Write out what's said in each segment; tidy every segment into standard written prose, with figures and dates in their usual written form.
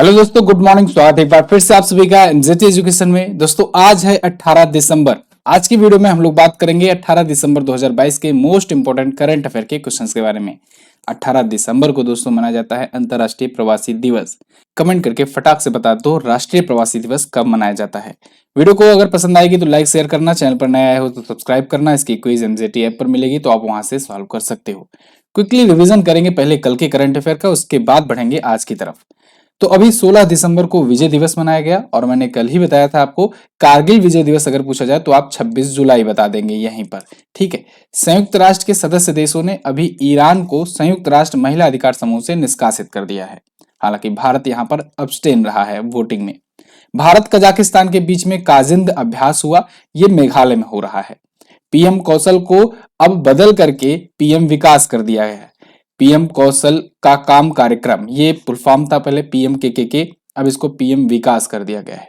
Hello दोस्तों, good morning. स्वागत है एक बार फिर से आप सभी का एनजेटी एजुकेशन में। दोस्तों आज है 18 दिसंबर। आज की वीडियो में हम लोग बात करेंगे 18 दिसंबर 2022 के मोस्ट इंपोर्टेंट करंट अफेयर के क्वेश्चंस के बारे में। 18 दिसंबर को दोस्तों मनाया जाता है अंतर्राष्ट्रीय प्रवासी दिवस। कमेंट करके फटाक से बता दो राष्ट्रीय प्रवासी दिवस कब मनाया जाता है। वीडियो को अगर पसंद आएगी तो लाइक शेयर करना, चैनल पर नया आए हो तो सब्सक्राइब करना। इसकी क्विज एनजेटी ऐप पर मिलेगी तो आप वहां से सॉल्व कर सकते हो। क्विकली रिवीजन करेंगे पहले कल के करंट अफेयर का, उसके बाद बढ़ेंगे आज की तरफ। तो अभी 16 दिसंबर को विजय दिवस मनाया गया और मैंने कल ही बताया था आपको कारगिल विजय दिवस अगर पूछा जाए तो आप 26 जुलाई बता देंगे यहीं पर। ठीक है। संयुक्त राष्ट्र के सदस्य देशों ने अभी ईरान को संयुक्त राष्ट्र महिला अधिकार समूह से निष्कासित कर दिया है। हालांकि भारत यहां पर अब्स्टेन रहा है वोटिंग में। भारत कजाकिस्तान के बीच में काजिंद अभ्यास हुआ, ये मेघालय में हो रहा है। पीएम कौशल को अब बदल करके पीएम विकास कर दिया गया है। पीएम कौशल का काम कार्यक्रम, ये फुल फॉर्म था पहले पीएम के, अब इसको पीएम विकास कर दिया गया है।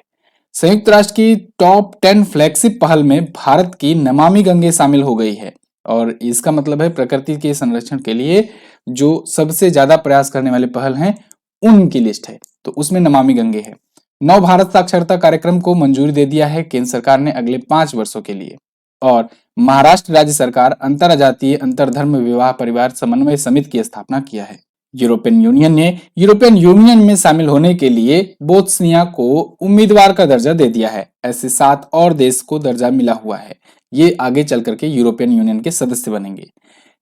संयुक्त राष्ट्र की टॉप 10 फ्लैगशिप पहल में भारत की नमामि गंगे शामिल हो गई है और इसका मतलब है प्रकृति के संरक्षण के लिए जो सबसे ज्यादा प्रयास करने वाले पहल हैं उनकी लिस्ट है, तो उसमें नमामि गंगे है। नव भारत साक्षरता कार्यक्रम को मंजूरी दे दिया है केंद्र सरकार ने अगले 5 वर्षों के लिए। और महाराष्ट्र राज्य सरकार अंतरजातीय अंतरधर्म विवाह परिवार समन्वय समिति की स्थापना किया है। यूरोपियन यूनियन में शामिल होने के लिए बोस्निया को उम्मीदवार का दर्जा दे दिया है। ऐसे 7 और देश को दर्जा मिला हुआ है, ये आगे चल करके यूरोपियन यूनियन के सदस्य बनेंगे।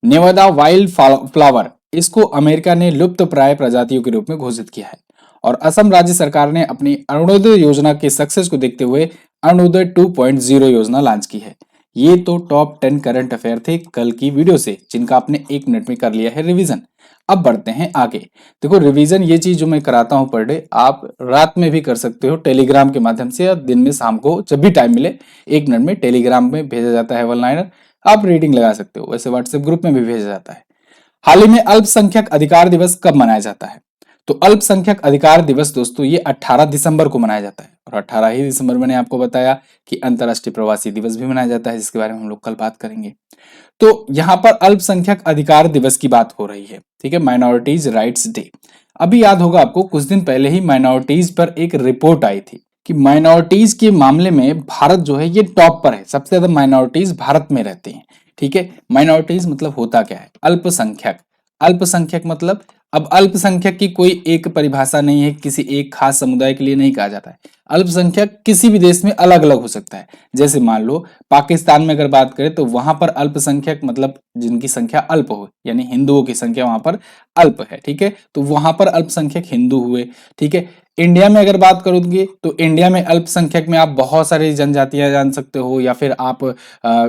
नेवादा वाइल्ड फ्लावर, इसको अमेरिका ने लुप्त प्राय प्रजातियों के रूप में घोषित किया है। और असम राज्य सरकार ने अपनी अरुणोदय योजना के सक्सेस को देखते हुए अरुणोदय 2.0 योजना लॉन्च की है। ये तो टॉप 10 करंट अफेयर थे कल की वीडियो से, जिनका आपने 1 मिनट में कर लिया है रिवीजन। अब बढ़ते हैं आगे। देखो रिवीजन ये चीज जो मैं कराता हूं पर डे, आप रात में भी कर सकते हो टेलीग्राम के माध्यम से, या दिन में शाम को जब भी टाइम मिले 1 मिनट में टेलीग्राम में भेजा जाता है वन लाइनर, आप रीडिंग लगा सकते हो। वैसे व्हाट्सएप ग्रुप में भी भेजा जाता है। हाल ही में अल्पसंख्यक अधिकार दिवस कब मनाया जाता है? तो अल्पसंख्यक अधिकार दिवस दोस्तों ये 18 दिसंबर को मनाया जाता है। और 18 ही दिसंबर मैंने आपको बताया कि अंतर्राष्ट्रीय प्रवासी दिवस भी मनाया जाता है, जिसके बारे में हम लोग कल बात करेंगे। तो यहाँ पर अल्पसंख्यक अधिकार दिवस की बात हो रही है। ठीक है, माइनॉरिटीज राइट्स डे। अभी याद होगा आपको कुछ दिन पहले ही माइनॉरिटीज पर एक रिपोर्ट आई थी कि माइनॉरिटीज के मामले में भारत जो है ये टॉप पर है। सबसे ज्यादा माइनॉरिटीज भारत में रहते हैं। ठीक है, माइनॉरिटीज मतलब होता क्या है? अल्पसंख्यक। अल्पसंख्यक मतलब, अब अल्पसंख्यक की कोई एक परिभाषा नहीं है, किसी एक खास समुदाय के लिए नहीं कहा जाता है। अल्पसंख्यक किसी भी देश में अलग अलग हो सकता है। जैसे मान लो पाकिस्तान में अगर बात करें तो वहां पर अल्पसंख्यक मतलब जिनकी संख्या अल्प हो, यानी हिंदुओं की संख्या वहां पर अल्प है। ठीक है, तो वहां पर अल्पसंख्यक हिंदू हुए। ठीक है, इंडिया में अगर बात करोगे तो इंडिया में अल्पसंख्यक में आप बहुत सारी जनजातियां जान सकते हो, या फिर आप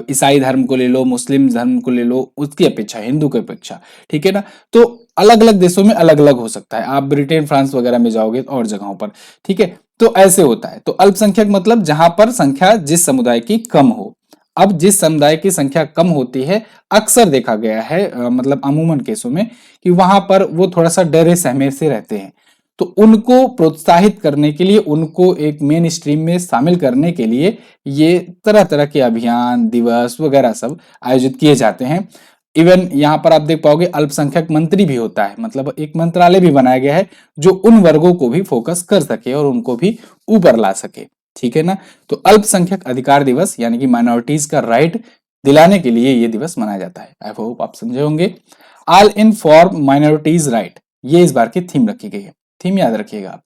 ईसाई धर्म को ले लो, मुस्लिम धर्म को ले लो, उसकी अपेक्षा हिंदू की अपेक्षा। ठीक है ना, तो अलग अलग देशों में अलग अलग हो सकता है। आप ब्रिटेन फ्रांस वगैरह में जाओगे और जगहों पर। ठीक है, तो ऐसे होता है। तो अल्पसंख्यक मतलब जहां पर संख्या जिस समुदाय की कम हो। अब जिस समुदाय की संख्या कम होती है, अक्सर देखा गया है मतलब अमूमन केसों में, कि वहां पर वो थोड़ा सा डरे सहमे से रहते हैं। तो उनको प्रोत्साहित करने के लिए, उनको एक मेन स्ट्रीम में शामिल करने के लिए ये तरह तरह के अभियान, दिवस वगैरह सब आयोजित किए जाते हैं। इवन यहाँ पर आप देख पाओगे अल्पसंख्यक मंत्री भी होता है, मतलब एक मंत्रालय भी बनाया गया है जो उन वर्गों को भी फोकस कर सके और उनको भी ऊपर ला सके। ठीक है ना, तो अल्पसंख्यक अधिकार दिवस यानी कि माइनॉरिटीज का राइट दिलाने के लिए ये दिवस मनाया जाता है। आई होप आप समझे होंगे। All in for minorities right, ये इस बार की थीम रखी गई है। थीम याद रखिएगा आप।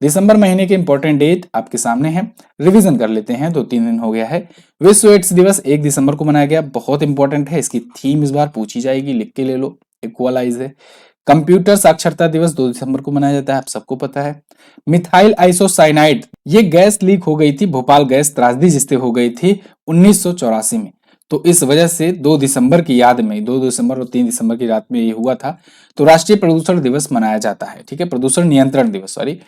दिसंबर महीने के इंपॉर्टेंट डेट आपके सामने है, रिवीजन कर लेते हैं। 2-3 दिन हो गया है। विश्व एड्स दिवस 1 दिसंबर को मनाया गया, बहुत इंपॉर्टेंट है। इसकी थीम इस बार पूछी जाएगी, लिख के ले लो, इक्वलाइज है। कंप्यूटर साक्षरता दिवस 2 दिसंबर को मनाया जाता है, आप सबको पता है। मिथाइल आइसोसाइनाइड, ये गैस लीक हो गई थी, भोपाल गैस त्रासदी जिससे हो गई थी 1984 में। तो इस वजह से 2 दिसंबर की याद में, 2 दिसंबर और 3 दिसंबर की रात में ये हुआ था। तो राष्ट्रीय प्रदूषण दिवस मनाया जाता है। ठीक है, प्रदूषण नियंत्रण दिवस, सॉरी।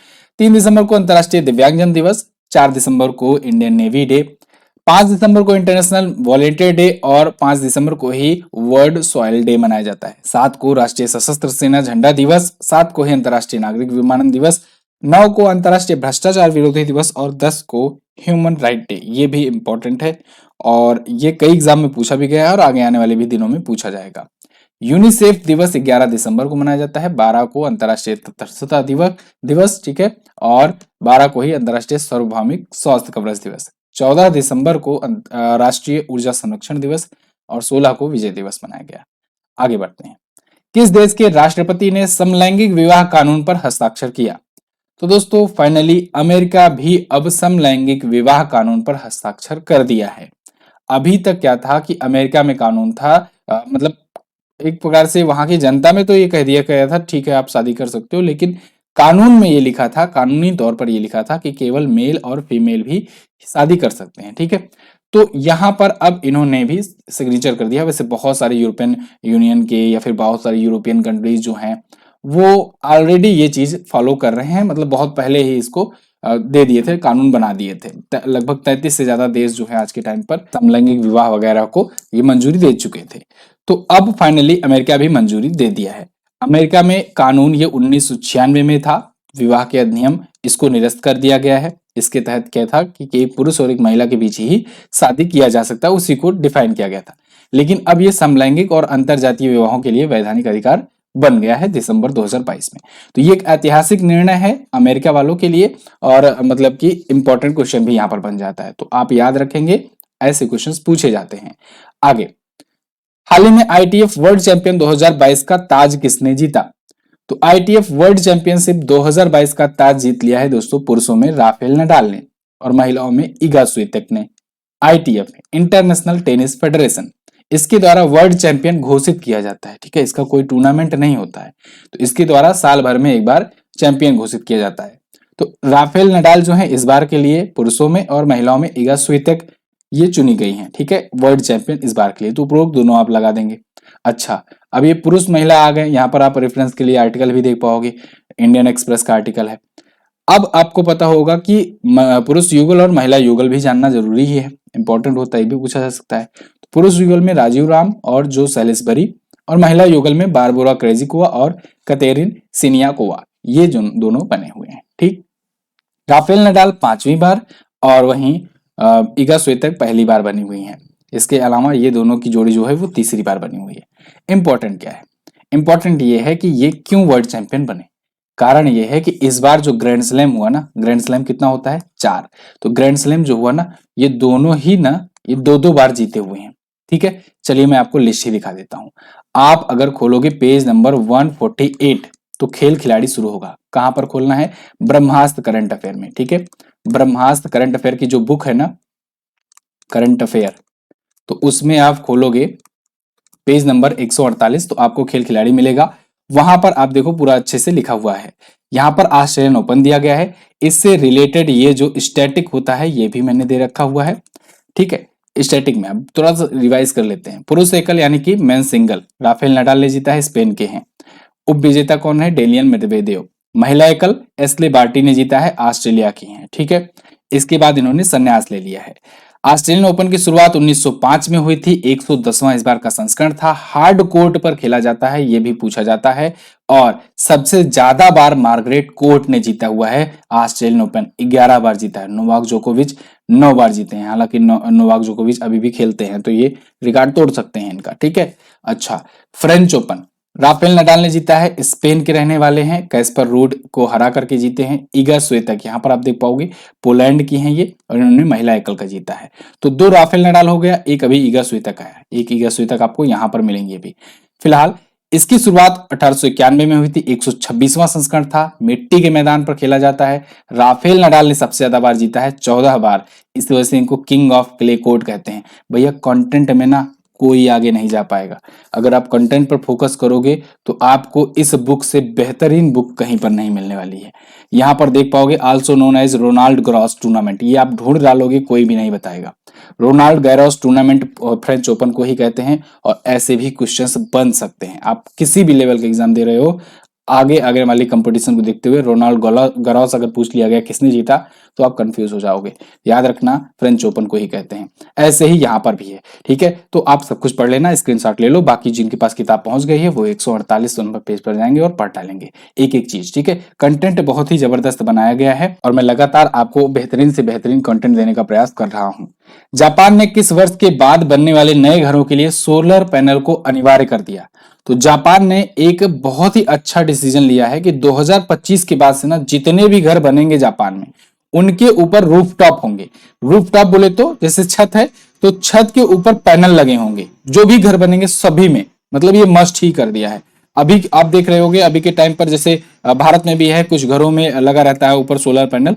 3 दिसंबर को अंतर्राष्ट्रीय दिव्यांगजन दिवस, 4 दिसंबर को इंडियन नेवी डे, 5 दिसंबर को इंटरनेशनल वॉलेंटियर डे और 5 दिसंबर को ही वर्ल्ड सॉइल डे मनाया जाता है। 7 को राष्ट्रीय सशस्त्र सेना झंडा दिवस, 7 को ही अंतर्राष्ट्रीय नागरिक विमानन दिवस, 9 को अंतर्राष्ट्रीय भ्रष्टाचार विरोधी दिवस और 10 को ह्यूमन राइट डे। ये भी इंपॉर्टेंट है और ये कई एग्जाम में पूछा भी गया है और आगे आने वाले भी दिनों में पूछा जाएगा। यूनिसेफ दिवस 11 दिसंबर को मनाया जाता है, 12 को अंतर्राष्ट्रीय तटस्थता दिवस, ठीक है, और 12 को ही अंतर्राष्ट्रीय सार्वभौमिक स्वास्थ्य कवरेज दिवस, 14 दिसंबर को राष्ट्रीय ऊर्जा संरक्षण दिवस और 16 को विजय दिवस मनाया गया। आगे बढ़ते हैं। किस देश के राष्ट्रपति ने समलैंगिक विवाह कानून पर हस्ताक्षर किया? तो दोस्तों फाइनली अमेरिका भी अब समलैंगिक विवाह कानून पर हस्ताक्षर कर दिया है। अभी तक क्या था कि अमेरिका में कानून था, मतलब एक प्रकार से वहां की जनता में तो ये कह दिया गया था ठीक है आप शादी कर सकते हो, लेकिन कानून में ये लिखा था, कानूनी तौर पर ये लिखा था कि केवल मेल और फीमेल भी शादी कर सकते हैं, ठीक है। तो यहाँ पर अब इन्होंने भी सिग्नेचर कर दिया। वैसे बहुत सारे यूरोपियन यूनियन के या फिर बहुत सारी यूरोपियन कंट्रीज जो हैं वो ऑलरेडी ये चीज फॉलो कर रहे हैं, मतलब बहुत पहले ही इसको दे दिए थे, कानून बना दिए थे। लगभग 33 से ज्यादा देश जो है आज के टाइम पर समलैंगिक विवाह वगैरह को ये मंजूरी दे चुके थे। तो अब फाइनली अमेरिका भी मंजूरी दे दिया है। अमेरिका में कानून ये 1996 में था, विवाह के अधिनियम, इसको निरस्त कर दिया गया है। इसके तहत क्या था कि एक पुरुष और एक महिला के बीच ही शादी किया जा सकता है, उसी को डिफाइन किया गया था। लेकिन अब ये समलैंगिक और अंतरजातीय विवाहों के लिए वैधानिक अधिकार बन गया है दिसंबर 2022 में। तो ये एक ऐतिहासिक निर्णय है अमेरिका वालों के लिए, और मतलब कि इंपॉर्टेंट क्वेश्चन भी यहाँ पर बन जाता है, तो आप याद रखेंगे, ऐसे क्वेश्चंस पूछे जाते हैं। आगे, हाल ही में आईटीएफ वर्ल्ड चैंपियन 2022 का ताज किसने जीता? तो आईटीएफ वर्ल्ड चैंपियनशिप 2022 का ताज जीत लिया है दोस्तों पुरुषों में राफेल नडाल ने और महिलाओं में इगा स्वितेक ने। आईटीएफ इंटरनेशनल टेनिस फेडरेशन, इसके द्वारा वर्ल्ड चैंपियन घोषित किया जाता है, ठीक है, इसका कोई टूर्नामेंट नहीं होता है, तो इसके द्वारा साल भर में एक बार चैंपियन घोषित किया जाता है। तो राफेल नडाल जो है इस बार के लिए पुरुषों में और महिलाओं में इगा स्वितेक ये चुनी गई हैं, ठीक है, वर्ल्ड चैंपियन इस बार के लिए। तो उपरोक्त दोनों आप लगा देंगे। अच्छा, अब ये पुरुष महिला आ गए, यहाँ पर आप रेफरेंस के लिए आर्टिकल भी देख पाओगे, इंडियन एक्सप्रेस का आर्टिकल है। अब आपको पता होगा कि पुरुष युगल और महिला युगल भी जानना जरूरी ही है, इंपॉर्टेंट होता है, ये भी पूछा जा सकता है। तो पुरुष युगल में राजीव राम और जो सैलिसबरी, और महिला युगल में बारबोरा क्रेजिकोवा और कतेरिन सिनियाकोवा, ये जो दोनों बने हुए हैं, ठीक। राफेल नडाल 5वीं बार और वहीं इगा स्वितेक पहली बार बनी हुई हैं। इसके अलावा ये दोनों की जोड़ी जो है वो तीसरी बार बनी हुई है। इंपॉर्टेंट क्या है? इंपॉर्टेंट ये है कि ये क्यों वर्ल्ड चैंपियन बने। कारण ये है कि इस बार जो ग्रैंड स्लैम हुआ ना, ग्रैंड स्लैम कितना होता है? 4। तो ग्रैंड स्लैम जो हुआ ना, ये दोनों ही ना ये 2-2 बार जीते हुए हैं, ठीक है। चलिए मैं आपको लिस्ट ही दिखा देता हूं। आप अगर खोलोगे पेज नंबर 148 तो खेल खिलाड़ी शुरू होगा। कहां पर खोलना है? ब्रह्मास्त्र करंट अफेयर में, ठीक है। ब्रह्मास्त्र करंट अफेयर की जो बुक है ना, करंट अफेयर, तो उसमें आप खोलोगे पेज नंबर 148 तो आपको खेल खिलाड़ी मिलेगा। वहां पर आप देखो पूरा अच्छे से लिखा हुआ है। यहाँ पर ऑस्ट्रेलियन ओपन दिया गया है, इससे रिलेटेड ये जो स्टैटिक होता है ये भी मैंने दे रखा हुआ है, ठीक है। स्टैटिक में अब थोड़ा सा रिवाइज कर लेते हैं। पुरुष एकल यानी कि मेन सिंगल राफेल नडाल ने जीता है, स्पेन के हैं। उप विजेता कौन है? Daniel Medvedev. महिला एकल एस्ले बार्टी ने जीता है, ऑस्ट्रेलिया की हैं, ठीक है। इसके बाद इन्होंने संन्यास ले लिया है। ऑस्ट्रेलियन ओपन की शुरुआत 1905 में हुई थी, 110वां इस बार का संस्करण था। हार्ड कोर्ट पर खेला जाता है, यह भी पूछा जाता है, और सबसे ज्यादा बार मार्गरेट कोर्ट ने जीता हुआ है ऑस्ट्रेलियन ओपन, 11 बार जीता है। नोवाक जोकोविच 9 बार जीते हैं, हालांकि नोवाक जोकोविच अभी भी खेलते हैं तो ये रिकॉर्ड तोड़ सकते हैं इनका, ठीक है। अच्छा, फ्रेंच ओपन राफेल नडाल ने जीता है, स्पेन के रहने वाले हैं, कैस्पर रूड को हरा करके जीते हैं। इगा स्वितेक यहाँ पर आप देख पाओगे पोलैंड की हैं ये, और इन्होंने महिला एकल का जीता है। तो 2 राफेल नडाल हो गया, एक अभी इगा स्वितेक आया, एक इगा स्वितेक आपको यहाँ पर मिलेंगे अभी। फिलहाल इसकी शुरुआत 1891 में हुई थी, 126वां संस्करण था, मिट्टी के मैदान पर खेला जाता है। राफेल नडाल ने सबसे ज्यादा बार जीता है, 14 बार, इस वजह से इनको किंग ऑफ क्ले कोर्ट कहते हैं। भैया कंटेंट में ना कोई आगे नहीं जा पाएगा। अगर आप कंटेंट पर फोकस करोगे तो आपको इस बुक से बेहतरीन बुक कहीं पर नहीं मिलने वाली है। यहाँ पर देख पाओगे also known as Roland Garros tournament, ये आप ढूंढ डालोगे कोई भी नहीं बताएगा। Roland Garros tournament French Open को ही कहते हैं, और ऐसे भी क्वेश्चंस बन सकते हैं। आप किसी भी लेवल के एग्जाम दे रहे हो, आगे आगे वाली कंपटीशन को देखते हुए रोनाल्ड गैरोस अगर पूछ लिया गया किसने जीता तो आप कंफ्यूज हो जाओगे। याद रखना फ्रेंच ओपन को ही कहते हैं। ऐसे ही यहाँ पर भी है, ठीक है। तो आप सब कुछ पढ़ लेना, स्क्रीनशॉट ले लो, बाकी जिनके पास किताब पहुंच गई है वो 148 नंबर पेज पर जाएंगे और पढ़ डालेंगे एक एक चीज, ठीक है। कंटेंट बहुत ही जबरदस्त बनाया गया है और मैं लगातार आपको बेहतरीन से बेहतरीन कंटेंट देने का प्रयास कर रहा हूँ। जापान ने किस वर्ष के बाद बनने वाले नए घरों के लिए सोलर पैनल को अनिवार्य कर दिया? तो जापान ने एक बहुत ही अच्छा डिसीजन लिया है कि 2025 के बाद से ना जितने भी घर बनेंगे जापान में उनके ऊपर रूफटॉप होंगे। रूफटॉप बोले तो जैसे छत है तो छत के ऊपर पैनल लगे होंगे, जो भी घर बनेंगे सभी में, मतलब ये मस्ट ही कर दिया है। अभी आप देख रहे होंगे अभी के टाइम पर जैसे भारत में भी है, कुछ घरों में लगा रहता है ऊपर सोलर पैनल,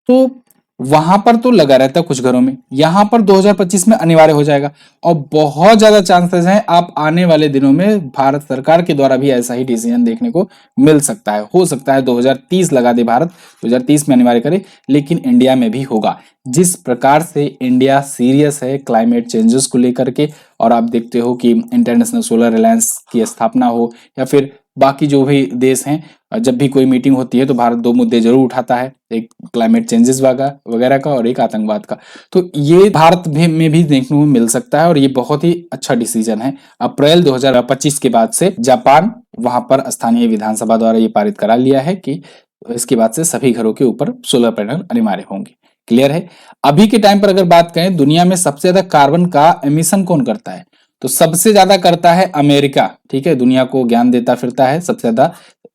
तो वहां पर तो लगा रहता है कुछ घरों में, यहां पर 2025 में अनिवार्य हो जाएगा। और बहुत ज्यादा चांसेस हैं आप आने वाले दिनों में भारत सरकार के द्वारा भी ऐसा ही डिसीजन देखने को मिल सकता है। हो सकता है 2030 लगा दे भारत, 2030 में अनिवार्य करे, लेकिन इंडिया में भी होगा। जिस प्रकार से इंडिया सीरियस है क्लाइमेट चेंजेस को लेकर के, और आप देखते हो कि इंटरनेशनल सोलर अलायंस की स्थापना हो या फिर बाकी जो भी देश हैं, जब भी कोई मीटिंग होती है तो भारत दो मुद्दे जरूर उठाता है, एक क्लाइमेट चेंजेस वगैरह का और एक आतंकवाद का। तो ये भारत में भी देखने को मिल सकता है और ये बहुत ही अच्छा डिसीजन है। अप्रैल 2025 के बाद से जापान वहां पर स्थानीय विधानसभा द्वारा ये पारित करा लिया है कि इसके बाद से सभी घरों के ऊपर सोलर पैनल अनिवार्य होंगे। क्लियर है। अभी के टाइम पर अगर बात करें दुनिया में सबसे ज्यादा कार्बन का एमिशन कौन करता है, तो सबसे ज्यादा करता है अमेरिका। ठीक है, दुनिया को ज्ञान देता फिरता है, सबसे ज्यादा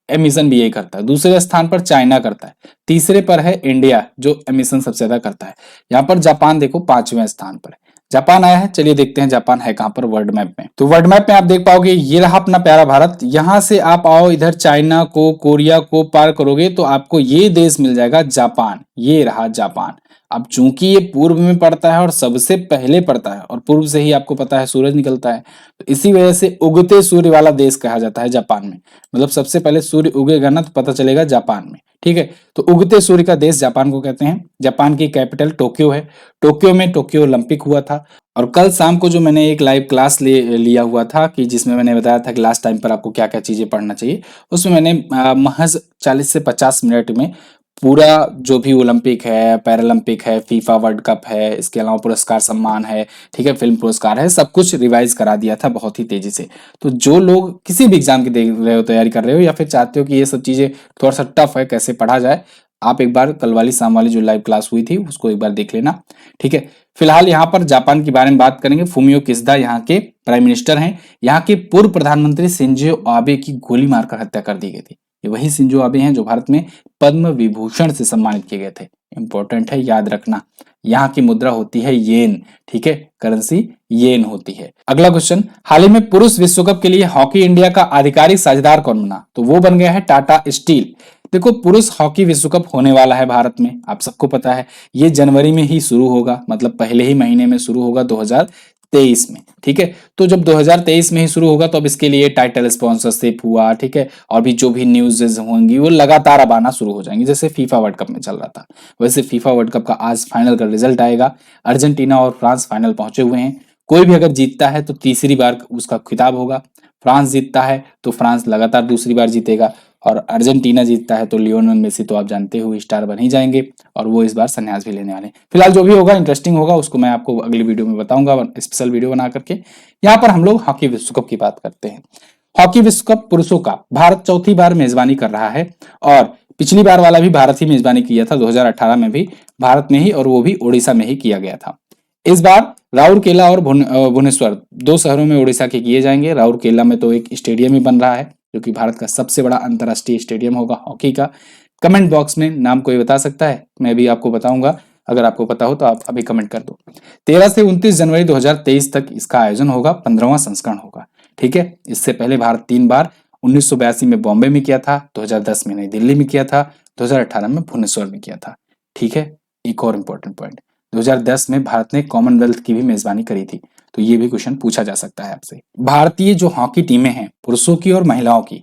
एमिशन भी यही करता है। दूसरे स्थान पर चाइना करता है, तीसरे पर है इंडिया जो एमिशन सबसे ज्यादा करता है। यहाँ पर जापान देखो 5वें स्थान पर है, जापान आया है। चलिए देखते हैं जापान है कहां पर वर्ल्ड मैप में। तो वर्ल्ड मैप में आप देख पाओगे ये रहा अपना प्यारा भारत। यहां से आप आओ इधर चाइना को कोरिया को पार करोगे तो आपको ये देश मिल जाएगा जापान। ये रहा जापान। अब चूंकि ये पूर्व में पड़ता है और सबसे पहले पड़ता है और पूर्व से ही आपको पता है सूरज निकलता है, तो इसी वजह से उगते सूर्य वाला देश कहा जाता है जापान में। मतलब सबसे पहले सूर्य उगेगा ना तो पता चलेगा जापान में। ठीक है, तो उगते सूर्य का देश जापान को कहते हैं। जापान की कैपिटल टोक्यो है। टोक्यो में टोक्यो ओलंपिक हुआ था। और कल शाम को जो मैंने एक लाइव क्लास लिया हुआ था कि जिसमें मैंने बताया था कि लास्ट टाइम पर आपको क्या क्या चीजें पढ़ना चाहिए, उसमें मैंने महज 40 से 50 मिनट में पूरा जो भी ओलंपिक है, पैरालंपिक है, फीफा वर्ल्ड कप है, इसके अलावा पुरस्कार सम्मान है, ठीक है, फिल्म पुरस्कार है, सब कुछ रिवाइज करा दिया था बहुत ही तेजी से। तो जो लोग किसी भी एग्जाम की देख रहे हो, तैयारी कर रहे हो, या फिर चाहते हो कि ये सब चीजें थोड़ा सा टफ है कैसे पढ़ा जाए, आप एक बार कल वाली शाम वाली जो लाइव क्लास हुई थी उसको एक बार देख लेना। ठीक है, फिलहाल यहाँ पर जापान के बारे में बात करेंगे। फूमियो किशिदा यहाँ के प्राइम मिनिस्टर हैं। यहाँ के पूर्व प्रधानमंत्री शिंजो आबे की गोली मारकर हत्या कर दी गई थी। ये वही शिंजो आबे हैं जो भारत में पद्म विभूषण से सम्मानित किए गए थे। इंपॉर्टेंट है, याद रखना। यहाँ की मुद्रा होती है येन। ठीक है, करेंसी येन होती है। अगला क्वेश्चन, हाल ही में पुरुष विश्व कप के लिए हॉकी इंडिया का आधिकारिक साझेदार कौन बना, तो वो बन गया है टाटा स्टील। देखो पुरुष हॉकी विश्व कप होने वाला है भारत में, आप सबको पता है। ये जनवरी में ही शुरू होगा, मतलब पहले ही महीने में शुरू होगा 2023 में। ठीक है, तो जब 2023 में ही शुरू होगा तो अब इसके लिए टाइटल स्पॉन्सरशिप हुआ, ठीक है, और भी जो भी न्यूज़ होंगी वो लगातार अब आना शुरू हो जाएंगी। जैसे फीफा वर्ल्ड कप में चल रहा था, वैसे फीफा वर्ल्ड कप का आज फाइनल का रिजल्ट आएगा। अर्जेंटीना और फ्रांस फाइनल पहुंचे हुए हैं। कोई भी अगर जीतता है तो तीसरी बार उसका खिताब होगा। फ्रांस जीतता है तो फ्रांस लगातार दूसरी बार जीतेगा, और अर्जेंटीना जीतता है तो लियोनेल मेसी तो आप जानते हो स्टार बन ही जाएंगे, और वो इस बार संन्यास भी लेने वाले हैं। फिलहाल जो भी होगा इंटरेस्टिंग होगा, उसको मैं आपको अगली वीडियो में बताऊंगा, स्पेशल वीडियो बना करके। यहाँ पर हम लोग हॉकी विश्व कप की बात करते हैं। हॉकी विश्व कप पुरुषों का भारत चौथी बार मेजबानी कर रहा है, और पिछली बार वाला भी भारत ही मेजबानी किया था, 2018 में भी भारत में ही, और वो भी ओडिशा में ही किया गया था। इस बार राउरकेला और भुवनेश्वर दो शहरों में ओडिशा के किए जाएंगे। राउरकेला में तो एक स्टेडियम ही बन रहा है जो कि भारत का सबसे बड़ा अंतर्राष्ट्रीय स्टेडियम होगा हॉकी का। कमेंट बॉक्स में नाम कोई बता सकता है, मैं भी आपको बताऊंगा। अगर आपको पता हो तो आप अभी कमेंट कर दो। 13 से 29 जनवरी 2023 तक इसका आयोजन होगा, 15वां संस्करण होगा। ठीक है, इससे पहले भारत 3 बार 1982 में बॉम्बे में किया था, 2010 में नई दिल्ली में किया था, 2018 में भुवनेश्वर में किया था। ठीक है, एक और इम्पोर्टेंट पॉइंट, 2010 में भारत ने कॉमनवेल्थ की भी मेजबानी करी थी, तो ये भी क्वेश्चन पूछा जा सकता है आपसे। भारतीय जो हॉकी टीमें हैं पुरुषों की और महिलाओं की,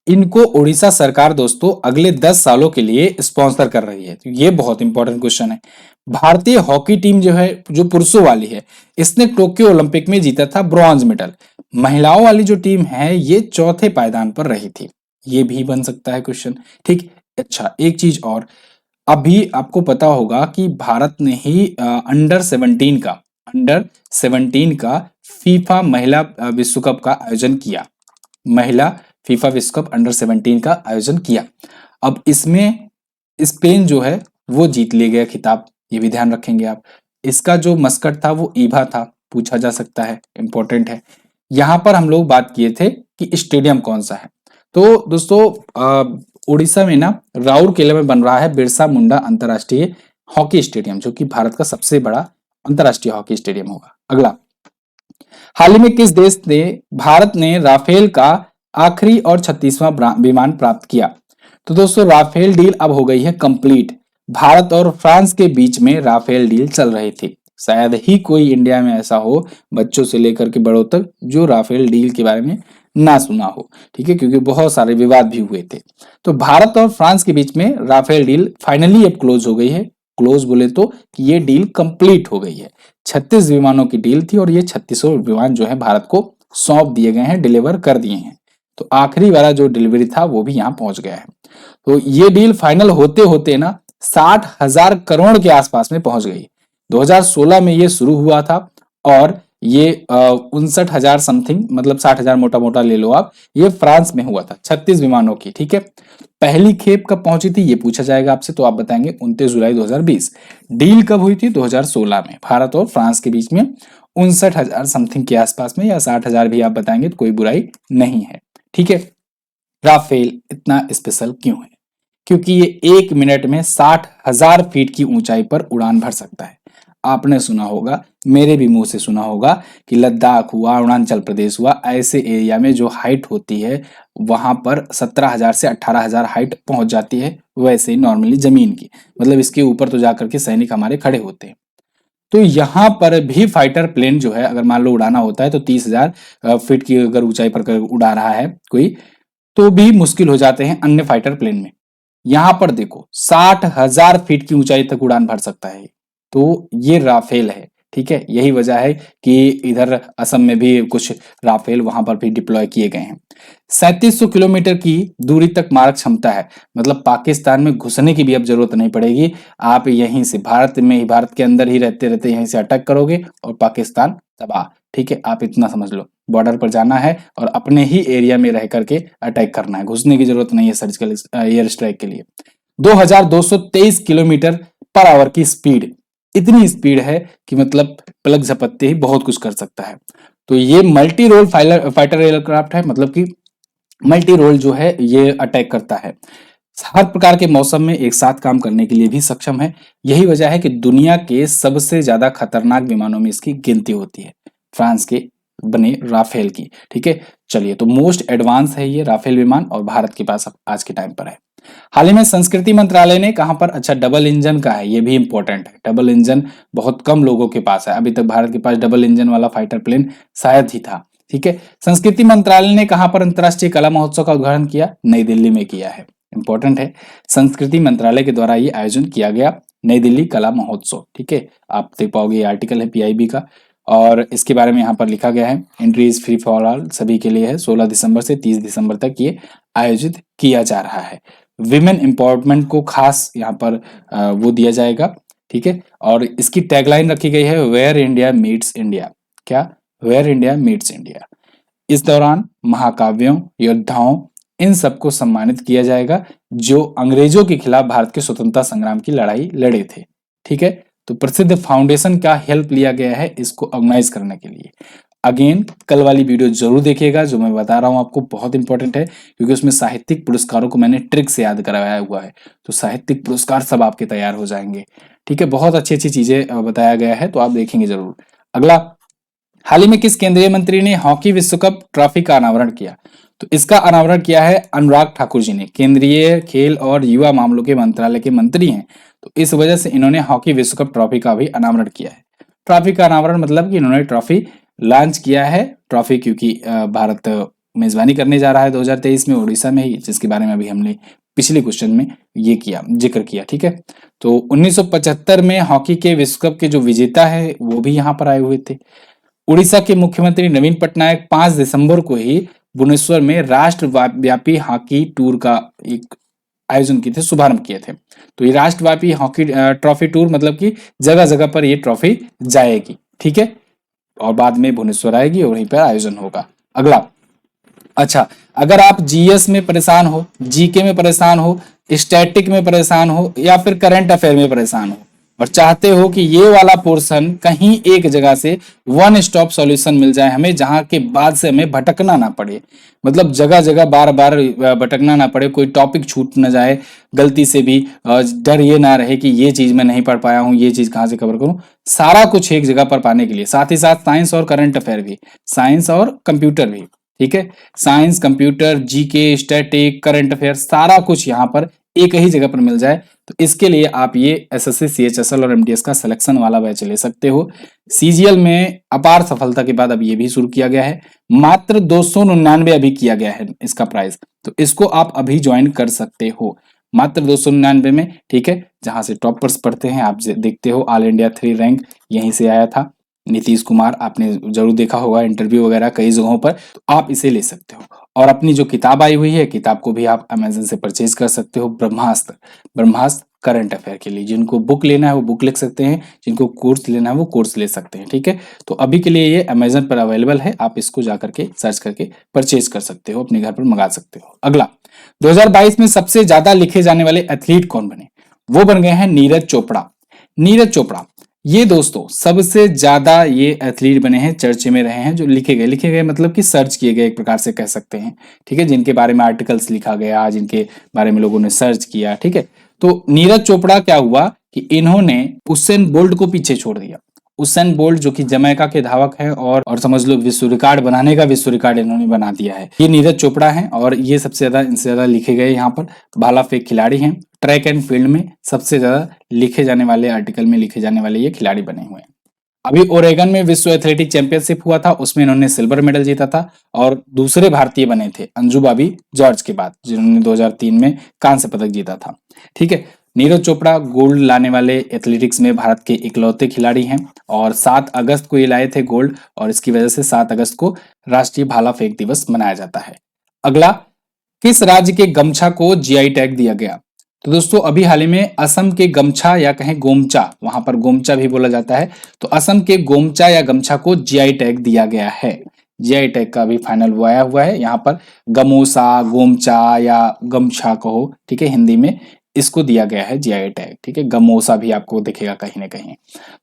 इनको ओडिशा सरकार दोस्तों अगले 10 सालों के लिए स्पॉन्सर कर रही है। तो ये बहुत इंपॉर्टेंट क्वेश्चन है। भारतीय हॉकी टीम जो है, जो पुरुषों वाली है, इसने टोक्यो ओलंपिक में जीता था ब्रॉन्ज मेडल। महिलाओं वाली जो टीम है ये चौथे पायदान पर रही थी। ये भी बन सकता है क्वेश्चन। ठीक, अच्छा एक चीज और, अभी आपको पता होगा कि भारत ने ही अंडर 17 का फीफा महिला विश्व कप का आयोजन किया। महिला फीफा विश्व कप अंडर 17 का आयोजन किया। अब इसमें स्पेन जो है वो जीत ले गया खिताब, ये भी ध्यान रखेंगे आप। इसका जो मस्कट था वो ईवा था, पूछा जा सकता है, इंपॉर्टेंट है। यहां पर हम लोग बात किए थे कि स्टेडियम कौन सा है। तो दोस्तों उड़ीसा में ना राउरकेला में बन रहा है बिरसा मुंडा अंतर्राष्ट्रीय हॉकी स्टेडियम, जो कि भारत का सबसे बड़ा अंतर्राष्ट्रीय हॉकी स्टेडियम होगा। अगला, हाल ही में किस देश ने भारत ने राफेल का आखिरी और 36वां विमान प्राप्त किया? तो दोस्तों राफेल डील अब हो गई है कंप्लीट। भारत और फ्रांस के बीच में राफेल डील चल रही थी। शायद ही कोई इंडिया में ऐसा हो, बच्चों से लेकर के बड़ों तक, जो राफेल डील के बारे में ना सुना हो। ठीक है, क्योंकि बहुत सारे विवाद भी हुए थे। तो भारत और फ्रांस के बीच में राफेल डील फाइनली अब क्लोज हो गई है। क्लोज बोले तो कि ये डील कंप्लीट हो गई है। 36 विमानों की डील थी और ये 36 विमान जो है भारत को सौंप दिए गए हैं, डिलीवर कर दिए हैं। तो आखिरी वाला जो डिलीवरी था वो भी यहाँ पहुंच गया है। तो ये डील फाइनल होते होते ना 60,000 करोड़ के आसपास में पहुंच गई। 2016 में ये शुरू हुआ था और ये 59,000 समथिंग, मतलब 60,000 मोटा मोटा ले लो आप, ये फ्रांस में हुआ था 36 विमानों की। ठीक है, पहली खेप कब पहुंची थी ये पूछा जाएगा आपसे, तो आप बताएंगे 29 जुलाई 2020। डील कब हुई थी? 2016 में, भारत और फ्रांस के बीच में 59,000 समथिंग के आसपास में, या 60,000 भी आप बताएंगे तो कोई बुराई नहीं है। ठीक है, राफेल इतना स्पेशल क्यों है? क्योंकि ये 1 मिनट में 60,000 फीट की ऊंचाई पर उड़ान भर सकता है। आपने सुना होगा, मेरे भी मुंह से सुना होगा कि लद्दाख हुआ, अरुणाचल प्रदेश हुआ, ऐसे एरिया में जो हाइट होती है वहां पर 17,000 से 18,000 हाइट पहुंच जाती है, वैसे ही नॉर्मली जमीन की, मतलब इसके ऊपर तो जाकर के सैनिक हमारे खड़े होते हैं। तो यहाँ पर भी फाइटर प्लेन जो है, अगर मान लो उड़ाना होता है तो 30,000 फीट की अगर ऊंचाई पर उड़ा रहा है कोई, तो भी मुश्किल हो जाते हैं अन्य फाइटर प्लेन में। यहां पर देखो 60,000 फीट की ऊंचाई तक उड़ान भर सकता है। तो ये राफेल है। ठीक है, यही वजह है कि इधर असम में भी कुछ राफेल वहां पर भी डिप्लॉय किए गए हैं। 3700 किलोमीटर की दूरी तक मारक क्षमता है, मतलब पाकिस्तान में घुसने की भी अब जरूरत नहीं पड़ेगी। आप यहीं से भारत में ही, भारत के अंदर ही रहते रहते यहीं से अटैक करोगे और पाकिस्तान तबाह। ठीक है, आप इतना समझ लो, बॉर्डर पर जाना है और अपने ही एरिया में रह करके अटैक करना है, घुसने की जरूरत नहीं है सर्जिकल एयर स्ट्राइक के लिए। 2223 किलोमीटर पर आवर की स्पीड, इतनी स्पीड है कि मतलब पलक झपकते ही बहुत कुछ कर सकता है। तो ये मल्टी रोल फाइटर एयरक्राफ्ट है, मतलब कि मल्टी रोल जो है ये अटैक करता है, हर प्रकार के मौसम में एक साथ काम करने के लिए भी सक्षम है। यही वजह है कि दुनिया के सबसे ज्यादा खतरनाक विमानों में इसकी गिनती होती है, फ्रांस के बने राफेल की। ठीक है, चलिए, तो मोस्ट एडवांस है ये राफेल विमान और भारत के पास आज के टाइम पर है। हाल ही में संस्कृति मंत्रालय ने कहां पर, अच्छा डबल इंजन का है, ये भी इंपॉर्टेंट है। डबल इंजन बहुत कम लोगों के पास है, अभी तक भारत के पास डबल इंजन वाला फाइटर प्लेन शायद ही था। ठीक है, संस्कृति मंत्रालय ने कहां पर अंतर्राष्ट्रीय कला महोत्सव का उद्घाटन किया? नई दिल्ली में किया है। इंपॉर्टेंट है, संस्कृति मंत्रालय के द्वारा ये आयोजन किया गया, नई दिल्ली कला महोत्सव। ठीक है, आप देख पाओगे, ये आर्टिकल है पीआईबी का और इसके बारे में यहाँ पर लिखा गया है, entry is free for all, सभी के लिए है। 16 दिसंबर से 30 दिसंबर तक ये आयोजित किया जा रहा है। विमेन एम्पावरमेंट को खास यहाँ पर वो दिया जाएगा। ठीक है, और इसकी टैगलाइन रखी गई है, वेयर इंडिया मीट्स इंडिया। क्या? Where India meets India. इस दौरान महाकाव्यों, योद्धाओं, इन सबको सम्मानित किया जाएगा जो अंग्रेजों के खिलाफ भारत के स्वतंत्रता संग्राम की लड़ाई लड़े थे। ठीक है, तो प्रसिद्ध फाउंडेशन का हेल्प लिया गया है इसको ऑर्गेनाइज करने के लिए। अगेन कल वाली वीडियो जरूर देखिएगा, जो मैं बता रहा हूं आपको बहुत इंपॉर्टेंट है, क्योंकि उसमें साहित्यिक पुरस्कारों को मैंने ट्रिक से याद करवाया हुआ है। तो साहित्यिक पुरस्कार सब आपके तैयार हो जाएंगे। ठीक है, बहुत अच्छी अच्छी चीजें बताया गया है, तो आप देखेंगे जरूर। अगला, हाल ही में किस केंद्रीय मंत्री ने हॉकी विश्व कप ट्रॉफी का अनावरण किया? तो इसका अनावरण किया है अनुराग ठाकुर जी ने। केंद्रीय खेल और युवा मामलों के मंत्रालय के मंत्री हैं, तो इस वजह से इन्होंने हॉकी विश्व कप ट्रॉफी का भी अनावरण किया है। ट्रॉफी का अनावरण मतलब कि इन्होंने ट्रॉफी लॉन्च किया है। ट्रॉफी क्योंकि भारत मेजबानी करने जा रहा है 2023 में उड़ीसा में ही, जिसके बारे में अभी हमने पिछले क्वेश्चन में ये जिक्र किया। ठीक है, तो 1975 में हॉकी के विश्व कप के जो विजेता है वो भी यहाँ पर आए हुए थे। उड़ीसा के मुख्यमंत्री नवीन पटनायक 5 दिसंबर को ही भुवनेश्वर में राष्ट्रव्यापी हॉकी टूर का एक आयोजन किए थे, शुभारंभ किए थे। तो ये राष्ट्रव्यापी हॉकी ट्रॉफी टूर मतलब कि जगह जगह पर ये ट्रॉफी जाएगी। ठीक है, और बाद में भुवनेश्वर आएगी और वहीं पर आयोजन होगा। अगला, अच्छा, अगर आप जीएस में परेशान हो, जीके में परेशान हो, स्टैटिक में परेशान हो या फिर करंट अफेयर में परेशान हो, और चाहते हो कि ये वाला पोर्शन कहीं एक जगह से वन स्टॉप सॉल्यूशन मिल जाए हमें, जहां के बाद से हमें भटकना ना पड़े, मतलब जगह जगह बार बार भटकना ना पड़े, कोई टॉपिक छूट ना जाए गलती से भी, डर ये ना रहे कि ये चीज मैं नहीं पढ़ पाया हूँ, ये चीज कहाँ से कवर करूँ। सारा कुछ एक जगह पर पाने के लिए, साथ ही साथ साइंस और करंट अफेयर भी, साइंस और कंप्यूटर भी, ठीक है, science computer GK static current affair सारा कुछ यहाँ पर एक ही जगह पर मिल जाए। तो इसके लिए आप ये एसएससी सीएचएसएल और एमटीएस का सिलेक्शन वाला बैच ले सकते हो। सीजीएल में अपार सफलता के बाद अब ये भी शुरू किया गया है, मात्र 299 अभी किया गया है इसका प्राइस, तो इसको आप अभी ज्वाइन कर सकते हो मात्र 299 में, ठीक है। जहां से टॉपर्स पढ़ते हैं आप देखते हो, ऑल इंडिया 3 रैंक यहीं से आया था नीतीश कुमार, आपने जरूर देखा होगा इंटरव्यू वगैरह कई जगहों पर, तो आप इसे ले सकते हो। और अपनी जो किताब आई हुई है, किताब को भी आप अमेजन से परचेज कर सकते हो, ब्रह्मास्त्र, ब्रह्मास्त्र करंट अफेयर के लिए, जिनको बुक लेना है वो बुक ले सकते हैं, जिनको कोर्स लेना है वो कोर्स ले सकते हैं, ठीक है। तो अभी के लिए ये अमेजन पर अवेलेबल है, आप इसको जाकर के सर्च करके परचेज कर सकते हो, अपने घर पर मंगा सकते हो। अगला, 2022 में सबसे ज्यादा लिखे जाने वाले एथलीट कौन बने? वो बन गए हैं नीरज चोपड़ा। नीरज चोपड़ा ये दोस्तों सबसे ज्यादा ये एथलीट बने हैं, चर्चे में रहे हैं, जो लिखे गए मतलब कि सर्च किए गए एक प्रकार से कह सकते हैं, ठीक है, जिनके बारे में आर्टिकल्स लिखा गया, जिनके बारे में लोगों ने सर्च किया, ठीक है। तो नीरज चोपड़ा क्या हुआ कि इन्होंने उसेन बोल्ट को पीछे छोड़ दिया। उसेन बोल्ट जो कि जमैका के धावक हैं, और समझ लो विश्व रिकॉर्ड बनाने का विश्व रिकॉर्ड इन्होंने बना दिया है। ये नीरज चोपड़ा हैं और ये सबसे ज्यादा इनसे ज्यादा लिखे गए यहाँ पर भाला फेंक खिलाड़ी हैं। ट्रैक एंड फील्ड में सबसे ज्यादा लिखे जाने वाले, आर्टिकल में लिखे जाने वाले ये खिलाड़ी बने हुए हैं। अभी ओरेगन में विश्व एथलेटिक चैंपियनशिप हुआ था, उसमें इन्होंने सिल्वर मेडल जीता था और दूसरे भारतीय बने थे अंजू बॉबी जॉर्ज के बाद, जिन्होंने 2003 में कांस्य पदक जीता था, ठीक है। नीरज चोपड़ा गोल्ड लाने वाले एथलेटिक्स में भारत के इकलौते खिलाड़ी हैं और 7 अगस्त को ये लाए थे गोल्ड, और इसकी वजह से 7 अगस्त को राष्ट्रीय भाला फेंक दिवस मनाया जाता है। अगला, किस राज्य के गमछा को जीआई टैग दिया गया? तो दोस्तों अभी हाल ही में असम के गमछा या कहें गोमचा, वहां पर गोमचा भी बोला जाता है, तो असम के गोमचा या गमछा को जीआई टैग दिया गया है। जीआई टैग का भी फाइनल वो आया हुआ है, यहाँ पर गमोसा, गोमचा या गमछा कहो, ठीक है, हिंदी में इसको दिया गया है जीआई टैग, ठीक है। गमोसा भी आपको दिखेगा कहीं ना कहीं।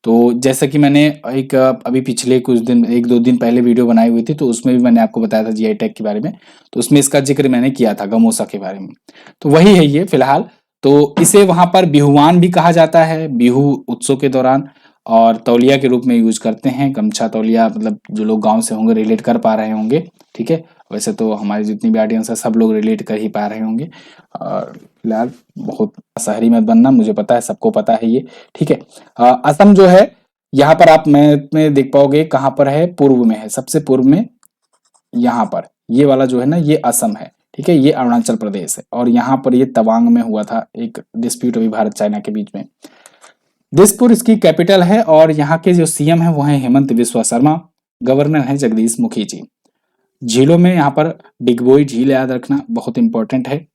तो जैसा कि मैंने एक अभी पिछले कुछ दिन, 1-2 दिन पहले वीडियो बनाई हुई थी, तो उसमें भी मैंने आपको बताया था जीआई टैग के बारे में, तो उसमें इसका जिक्र मैंने किया था गमोसा के बारे में। तो वही है ये फिलहाल। तो इसे वहां पर बिहुआन भी कहा जाता है बिहू उत्सव के दौरान, और तौलिया के रूप में यूज करते हैं। गमछा तौलिया मतलब जो लोग गांव से होंगे रिलेट कर पा रहे होंगे, ठीक है। वैसे तो हमारी जितनी भी ऑडियंस है सब लोग रिलेट कर ही पा रहे होंगे, और फिलहाल बहुत शहरी मत बनना, मुझे पता है, सबको पता है ये, ठीक है। असम जो है यहाँ पर आप मैप में देख पाओगे कहाँ पर है, पूर्व में है, सबसे पूर्व में यहाँ पर ये वाला जो है ना, ये असम है, ठीक है। ये अरुणाचल प्रदेश है, और यहाँ पर ये तवांग में हुआ था एक डिस्प्यूट अभी भारत चाइना के बीच में। दिसपुर इसकी कैपिटल है, और यहाँ के जो सीएम है वो है हेमंत बिस्वा शर्मा, गवर्नर है जगदीश मुखी जी। झीलों में यहाँ पर डिगबोई झील याद रखना बहुत इंपॉर्टेंट है,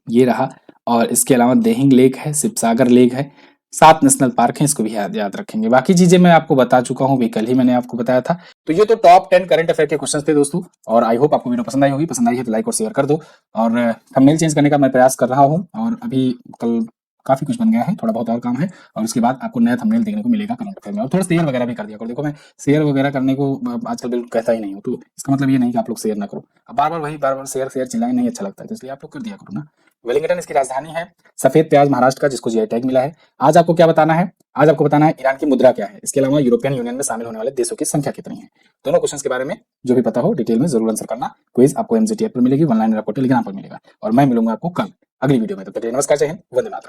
ये रहा। और इसके अलावा देहिंग लेक है, शिवसागर लेक है, 7 नेशनल पार्क हैं, इसको भी याद रखेंगे। बाकी चीजें मैं आपको बता चुका हूँ, भी कल ही मैंने आपको बताया था। तो ये तो टॉप 10 करंट अफेयर के क्वेश्चन थे दोस्तों, और आई होप आपको वीडियो पसंद आई होगी। पसंद आई है तो लाइक और शेयर कर दो, और थंबनेल चेंज करने का मैं प्रयास कर रहा हूँ, और अभी कल काफी कुछ बन गया है, थोड़ा बहुत और काम है, और उसके बाद आपको नया थंबनेल देखने को मिलेगा करंट अफेयर में। और थोड़ा शेयर वगैरह भी कर दिया करो, देखो मैं शेयर वगैरह करने को आजकल बिल्कुल कहता ही नहीं हूँ, तो इसका मतलब ये नहीं कि आप लोग शेयर ना करो। अब बार बार शेयर चिल्लाए नहीं अच्छा लगता है, तो इसलिए आप लोग कर दिया करो ना। वेलिंगटन इसकी राजधानी है, सफेद प्याज महाराष्ट्र का, जिसको जीआई टैग मिला है। आज आपको क्या बताना है? आज आपको बताना है ईरान की मुद्रा क्या है, इसके अलावा यूरोपियन यूनियन में शामिल होने वाले देशों की संख्या कितनी है। दोनों क्वेश्चंस के बारे में जो भी पता हो डिटेल में जरूर आंसर करना। क्विज आपको एमजीटी ऐप पर मिलेगी, ऑनलाइन पोर्टल टेलीग्राम पर मिलेगा, और मैं मिलूंगा आपको कल अगली वीडियो में। तो नमस्कार, जय हिंद, वंदे मातरम।